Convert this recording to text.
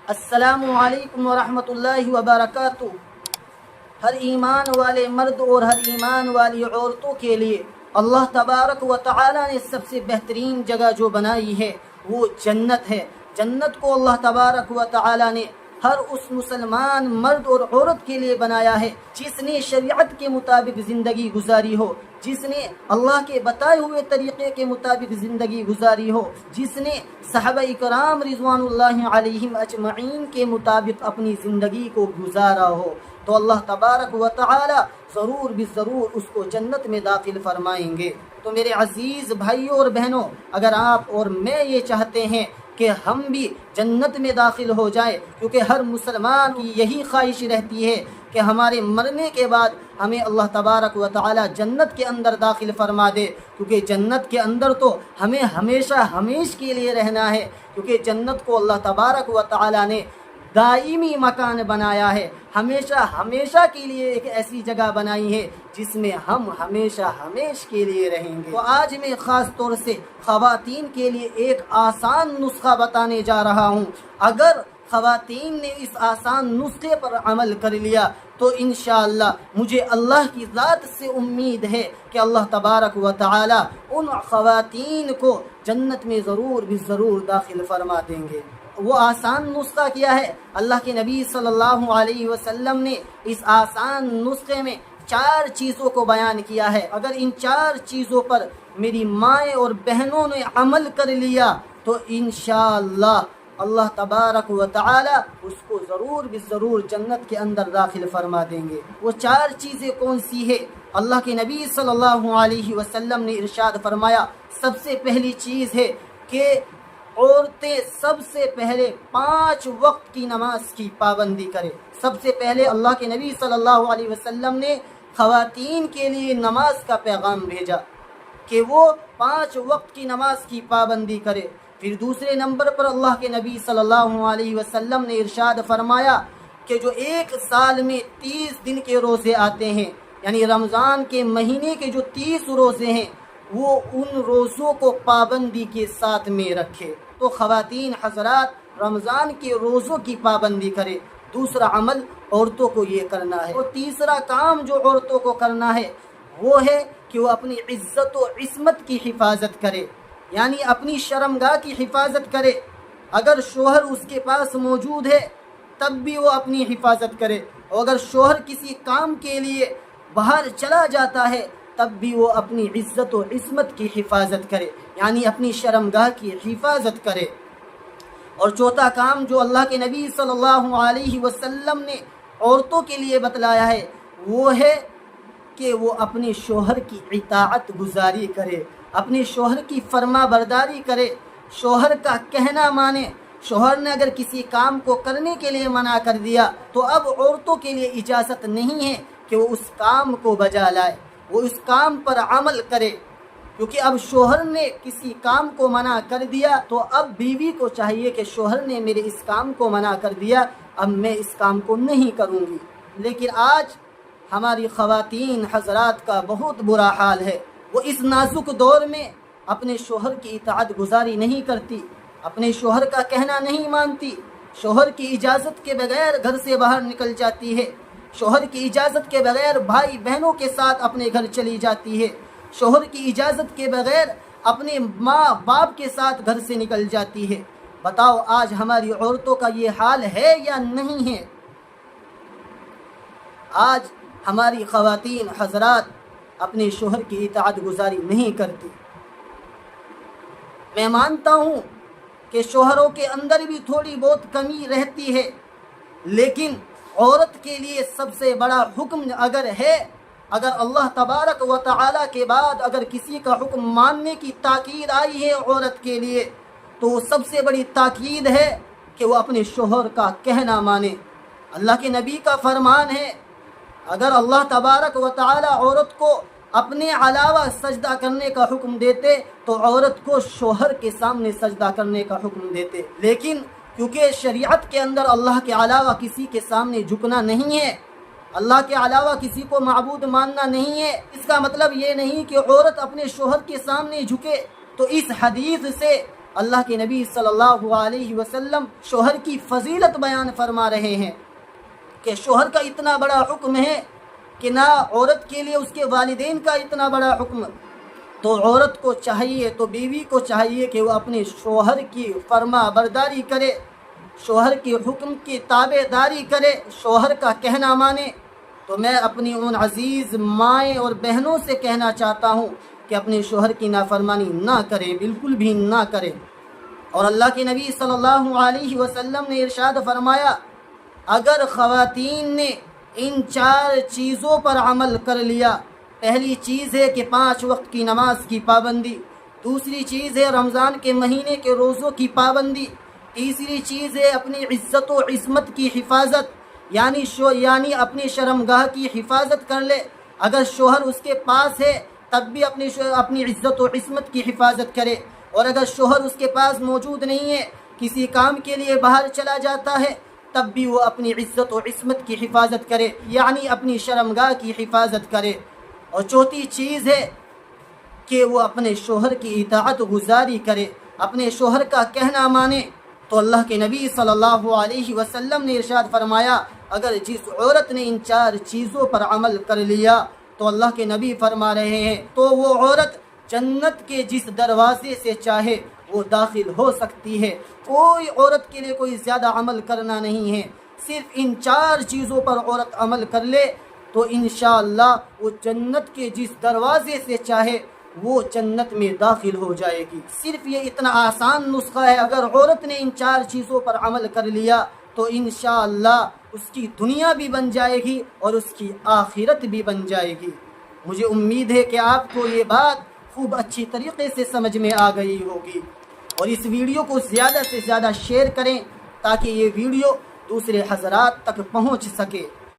السلام علیکم ورحمۃ اللہ وبرکاتہ۔ ہر ایمان والے مرد اور ہر ایمان والی عورتوں کے لیے اللہ تبارک و تعالی نے سب سے بہترین جگہ جو بنائی ہے وہ جنت ہے۔ جنت کو اللہ تبارک و تعالی نے ہر اس مسلمان مرد اور عورت کے لیے بنایا ہے جس نے شریعت کے مطابق زندگی گزاری ہو، جس نے اللہ کے بتائے ہوئے طریقے کے مطابق زندگی گزاری ہو، جس نے صحابہ کرام رضوان اللہ علیہم اجمعین کے مطابق اپنی زندگی کو گزارا ہو، تو اللہ تبارک و تعالی ضرور بالضرور اس کو جنت میں داخل فرمائیں گے۔ تو میرے عزیز بھائیوں اور بہنوں، اگر آپ اور میں یہ چاہتے ہیں کہ ہم بھی جنت میں داخل ہو جائیں، کیونکہ ہر مسلمان کی یہی خواہش رہتی ہے کہ ہمارے مرنے کے بعد ہمیں اللہ تبارک و تعالی جنت کے اندر داخل فرما دے، کیونکہ جنت کے اندر تو ہمیں ہمیشہ ہمیش کے لیے رہنا ہے، کیونکہ جنت کو اللہ تبارک و تعالی نے دائمی مکان بنایا ہے، ہمیشہ ہمیشہ کے لیے ایک ایسی جگہ بنائی ہے جس میں ہم ہمیشہ ہمیش کے لیے رہیں گے۔ تو آج میں خاص طور سے خواتین کے لیے ایک آسان نسخہ بتانے جا رہا ہوں۔ اگر خواتین نے اس آسان نسخے پر عمل کر لیا تو انشاءاللہ مجھے اللہ کی ذات سے امید ہے کہ اللہ تبارک و تعالی ان خواتین کو جنت میں ضرور بالضرور داخل فرما دیں گے۔ وہ آسان نسخہ کیا ہے؟ اللہ کے نبی صلی اللہ علیہ وسلم نے اس آسان نسخے میں 4 چیزوں کو بیان کیا ہے۔ اگر ان 4 چیزوں پر میری مائیں اور بہنوں نے عمل کر لیا تو انشاءاللہ اللہ تبارک و تعالی اس کو ضرور بالضرور جنت کے اندر داخل فرما دیں گے۔ وہ 4 چیزیں کون سی ہے؟ اللہ کے نبی صلی اللہ علیہ وسلم نے ارشاد فرمایا، سب سے پہلی چیز ہے کہ عورتیں سب سے پہلے 5 وقت کی نماز کی پابندی کرے۔ سب سے پہلے اللہ کے نبی صلی اللہ علیہ وسلم نے خواتین کے لیے نماز کا پیغام بھیجا کہ وہ 5 وقت کی نماز کی پابندی کرے۔ پھر دوسرے نمبر پر اللہ کے نبی صلی اللہ علیہ وسلم نے ارشاد فرمایا کہ جو ایک سال میں 30 دن کے روزے آتے ہیں، یعنی رمضان کے مہینے کے جو 30 روزے ہیں، وہ ان روزوں کو پابندی کے ساتھ میں رکھے۔ تو خواتین حضرات رمضان کے روزوں کی پابندی کرے۔ دوسرا عمل عورتوں کو یہ کرنا ہے۔ اور تیسرا کام جو عورتوں کو کرنا ہے وہ ہے کہ وہ اپنی عزت و عصمت کی حفاظت کرے، یعنی اپنی شرمگاہ کی حفاظت کرے۔ اگر شوہر اس کے پاس موجود ہے تب بھی وہ اپنی حفاظت کرے، اور اگر شوہر کسی کام کے لیے باہر چلا جاتا ہے تب بھی وہ اپنی عزت و عصمت کی حفاظت کرے، یعنی اپنی شرمگاہ کی حفاظت کرے۔ اور چوتھا کام جو اللہ کے نبی صلی اللہ علیہ وسلم نے عورتوں کے لیے بتلایا ہے وہ ہے کہ وہ اپنے شوہر کی اطاعت گزاری کرے، اپنے شوہر کی فرما برداری کرے، شوہر کا کہنا مانے۔ شوہر نے اگر کسی کام کو کرنے کے لیے منع کر دیا تو اب عورتوں کے لیے اجازت نہیں ہے کہ وہ اس کام کو بجا لائے، وہ اس کام پر عمل کرے، کیونکہ اب شوہر نے کسی کام کو منع کر دیا تو اب بیوی کو چاہیے کہ شوہر نے میرے اس کام کو منع کر دیا، اب میں اس کام کو نہیں کروں گی۔ لیکن آج ہماری خواتین حضرات کا بہت برا حال ہے، وہ اس نازک دور میں اپنے شوہر کی اطاعت گزاری نہیں کرتی، اپنے شوہر کا کہنا نہیں مانتی، شوہر کی اجازت کے بغیر گھر سے باہر نکل جاتی ہے، شوہر کی اجازت کے بغیر بھائی بہنوں کے ساتھ اپنے گھر چلی جاتی ہے، شوہر کی اجازت کے بغیر اپنے ماں باپ کے ساتھ گھر سے نکل جاتی ہے۔ بتاؤ آج ہماری عورتوں کا یہ حال ہے یا نہیں ہے؟ آج ہماری خواتین حضرات اپنے شوہر کی اطاعت گزاری نہیں کرتی۔ میں مانتا ہوں کہ شوہروں کے اندر بھی تھوڑی بہت کمی رہتی ہے، لیکن عورت کے لیے سب سے بڑا حکم اگر ہے، اگر اللہ تبارک و تعالی کے بعد اگر کسی کا حکم ماننے کی تاکید آئی ہے عورت کے لیے تو وہ سب سے بڑی تاکید ہے کہ وہ اپنے شوہر کا کہنا مانے۔ اللہ کے نبی کا فرمان ہے، اگر اللہ تبارک و تعالی عورت کو اپنے علاوہ سجدہ کرنے کا حکم دیتے تو عورت کو شوہر کے سامنے سجدہ کرنے کا حکم دیتے، لیکن کیونکہ شریعت کے اندر اللہ کے علاوہ کسی کے سامنے جھکنا نہیں ہے، اللہ کے علاوہ کسی کو معبود ماننا نہیں ہے، اس کا مطلب یہ نہیں کہ عورت اپنے شوہر کے سامنے جھکے۔ تو اس حدیث سے اللہ کے نبی صلی اللہ علیہ وسلم شوہر کی فضیلت بیان فرما رہے ہیں کہ شوہر کا اتنا بڑا حکم ہے کہ نہ عورت کے لیے اس کے والدین کا اتنا بڑا حکم، تو عورت کو چاہیے، تو بیوی کو چاہیے کہ وہ اپنے شوہر کی فرما برداری کرے، شوہر کے حکم کی تابع داری کرے، شوہر کا کہنا مانے۔ تو میں اپنی ان عزیز مائیں اور بہنوں سے کہنا چاہتا ہوں کہ اپنے شوہر کی نافرمانی نہ کریں، بالکل بھی نہ کریں۔ اور اللہ کے نبی صلی اللہ علیہ وسلم نے ارشاد فرمایا، اگر خواتین نے ان 4 چیزوں پر عمل کر لیا، پہلی چیز ہے کہ 5 وقت کی نماز کی پابندی، دوسری چیز ہے رمضان کے مہینے کے روزوں کی پابندی، تیسری چیز ہے اپنی عزت و عصمت کی حفاظت، یعنی اپنی شرمگاہ کی حفاظت کر لے۔ اگر شوہر اس کے پاس ہے تب بھی اپنی عزت و عصمت کی حفاظت کرے، اور اگر شوہر اس کے پاس موجود نہیں ہے، کسی کام کے لیے باہر چلا جاتا ہے، تب بھی وہ اپنی عزت و عصمت کی حفاظت کرے، یعنی اپنی شرمگاہ کی حفاظت کرے۔ اور چوتھی چیز ہے کہ وہ اپنے شوہر کی اطاعت گزاری کرے، اپنے شوہر کا کہنا مانے۔ تو اللہ کے نبی صلی اللہ علیہ وسلم نے ارشاد فرمایا، اگر جس عورت نے ان 4 چیزوں پر عمل کر لیا، تو اللہ کے نبی فرما رہے ہیں تو وہ عورت جنت کے جس دروازے سے چاہے وہ داخل ہو سکتی ہے۔ کوئی عورت کے لیے کوئی زیادہ عمل کرنا نہیں ہے، صرف ان 4 چیزوں پر عورت عمل کر لے تو انشاءاللہ وہ جنت کے جس دروازے سے چاہے وہ جنت میں داخل ہو جائے گی۔ صرف یہ اتنا آسان نسخہ ہے، اگر عورت نے ان 4 چیزوں پر عمل کر لیا تو انشاءاللہ اس کی دنیا بھی بن جائے گی اور اس کی آخرت بھی بن جائے گی۔ مجھے امید ہے کہ آپ کو یہ بات خوب اچھی طریقے سے سمجھ میں آ گئی ہوگی، اور اس ویڈیو کو زیادہ سے زیادہ شیئر کریں تاکہ یہ ویڈیو دوسرے حضرات تک پہنچ سکے۔